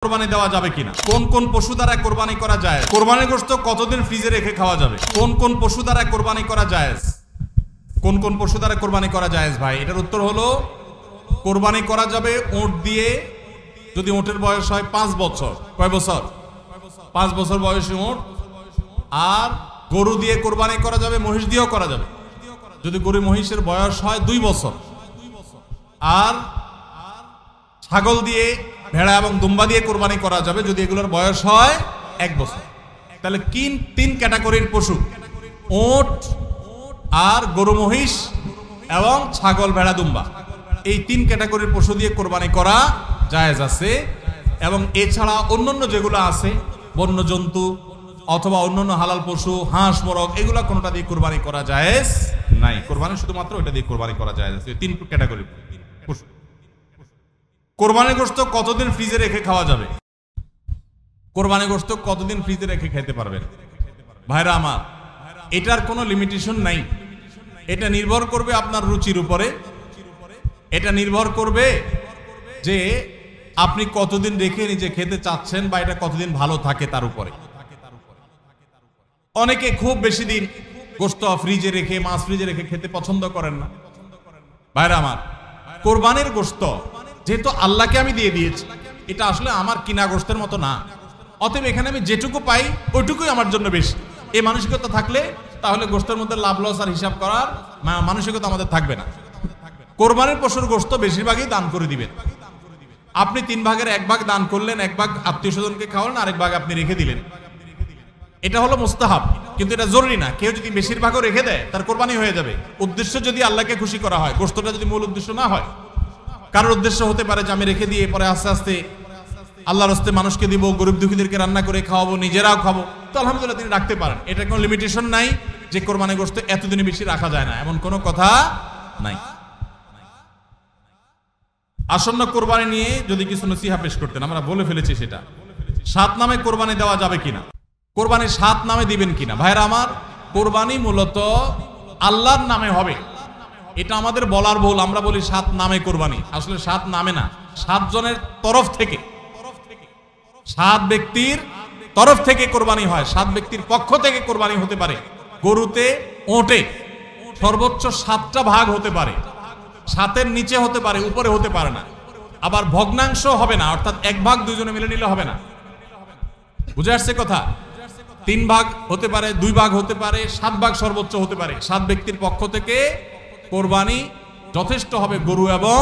কোরবানি দেওয়া যাবে কিনা, কোন কোন পশু দ্বারা কোরবানি করা যায়, কোরবানির গোশত কতদিন ফ্রিজে রেখে খাওয়া যাবে, কোন কোন পশু দ্বারা কোরবানি করা যায়, কোন কোন পশু দ্বারা কোরবানি করা যায় ভাই, এটার উত্তর হলো কোরবানি করা যাবে উট দিয়ে, যদি উটের বয়স হয় 5 বছর। কয় বছর? 5 বছর বয়সী উট। আর গরু দিয়ে কোরবানি করা যাবে, মহিষ দিয়েও করা যাবে যদি গরু মহিষের বয়স হয় 2 বছর। আর ছাগল দিয়ে, ভেড়া এবং দুম্বা দিয়ে কোরবানি করা যাবে যদি এগুলোর বয়স হয় 1 বছর। তাহলে 3 ক্যাটাগরির পশু, উট আর গরু মহিষ এবং ছাগল ভেড়া দুম্বা, এই 3 ক্যাটাগরির পশু দিয়ে কোরবানি করা জায়েজ আছে। এবং এছাড়া অন্যান্য যেগুলো আছে বন্য জন্তু অথবা অন্যান্য হালাল পশু, হাঁস মোরগ, এগুলা কোনোটা দিয়ে কোরবানি করা জায়েজ নাই। কোরবানি শুধুমাত্র ওইটা দিয়ে কোরবানি করা জায়েজ আছে। 3 ক্যাটাগরি পশু। কোরবানির গোশত কতদিন ফ্রিজে রেখে খাওয়া যাবে? কোরবানির গোশত কতদিন ফ্রিজে রেখে খেতে পারবেন? ভাইরা আমার, এটার কোনো লিমিটেশন নাই। এটা নির্ভর করবে আপনার রুচির উপরে। এটা নির্ভর করবে যে আপনি কতদিন রেখে নিজে খেতে চাচ্ছেন বা এটা কতদিন ভালো থাকে তার উপরে। অনেকে খুব বেশি দিন গোশত ফ্রিজে রেখে, মাছ ফ্রিজে রেখে খেতে পছন্দ করেন না। ভাইরা আমার, কোরবানির গোশত যেহেতু আল্লাহকে আমি দিয়ে দিয়েছি, এটা আসলে আমার কিনা গোশতের মতো না। অতএব এখানে আমি যেটুকু পাই ওইটুকুই আমার জন্য বেশি। এই মানসিকতা থাকলে তাহলে গোশতের মধ্যে লাভ লস আর হিসাব করার মানসিকতা আমাদের থাকবে না। কোরবানির পশুর গোশত বেশিরভাগই দান করে দিবেন। আপনি 3 ভাগের 1 ভাগ দান করলেন, 1 ভাগ আত্মীয় স্বজনকে খাওয়ালেন, আরেক ভাগ আপনি রেখে দিলেন। এটা হলো মুস্তাহাব, কিন্তু এটা জরুরি না। কেউ যদি বেশিরভাগও রেখে দেয় তার কোরবানি হয়ে যাবে। উদ্দেশ্য যদি আল্লাহকে খুশি করা হয়, গোশতটা যদি মূল উদ্দেশ্য না হয়। কারোর উদ্দেশ্য হতে পারে যে আমি রেখে দিয়ে পরে আস্তে আস্তে আল্লাহর রাস্তায় মানুষকে দিব, গরিব দুঃখীদেরকে রান্না করে খাওয়াবো, নিজেরাও খাবো, তো আলহামদুলিল্লাহ তিনি রাখতে পারেন। এটা কোনো লিমিটেশন নাই যে কোরবানি গোশত এতদিনে বেশি রাখা যায় না, এমন কোনো কথা নাই। আসন্ন কোরবানি নিয়ে যদি কিছু নসিহা পেশ করতেন, আমরা বলে ফেলেছি সেটা। 7 নামে কোরবানি দেওয়া যাবে কিনা, কোরবানি 7 নামে দিবেন কিনা? ভাইরা আমার, কোরবানি মূলত আল্লাহর নামে হবে, এটা আমাদের বলার ভুল। আমরা বলি 7 নামে কোরবানি, আসলে 7 নামে না, 7 জনের তরফ থেকে, 7 ব্যক্তির তরফ থেকে কোরবানি হয়। 7 ব্যক্তির পক্ষ থেকে কোরবানি হতে পারে। গরুতে, ওটে সর্বোচ্চ 7টা ভাগ হতে পারে, 7-এর নিচে হতে পারে, উপরে হতে পারে না। আবার ভগ্নাংশ হবে না, অর্থাৎ 1 ভাগ 2 জনে মিলে নিলে হবে না। বুঝে আসছে কথা? 3 ভাগ হতে পারে, 2 ভাগ হতে পারে, 7 ভাগ সর্বোচ্চ হতে পারে। 7 ব্যক্তির পক্ষ থেকে কোরবানি যথেষ্ট হবে। গরু এবং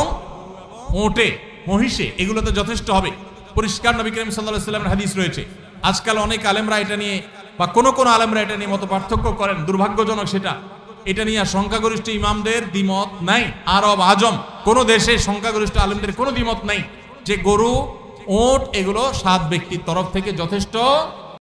ওটে, মহিষে, এগুলোতে যথেষ্ট হবে। পরিষ্কার নবী করিম সাল্লাল্লাহু আলাইহি ওয়াসাল্লামের হাদিস রয়েছে। আজকাল অনেক আলেমরা এটা নিয়ে বা কোন আলেমরা এটা নিয়ে মত পার্থক্য করেন, দুর্ভাগ্যজনক সেটা। এটা নিয়ে সংখ্যাগরিষ্ঠ ইমামদের দ্বিমত নাই। আরব আজম কোন দেশে সংখ্যাগরিষ্ঠ আলেমদের কোনো দ্বিমত নাই যে গরু, ওট এগুলো 7 ব্যক্তির তরফ থেকে যথেষ্ট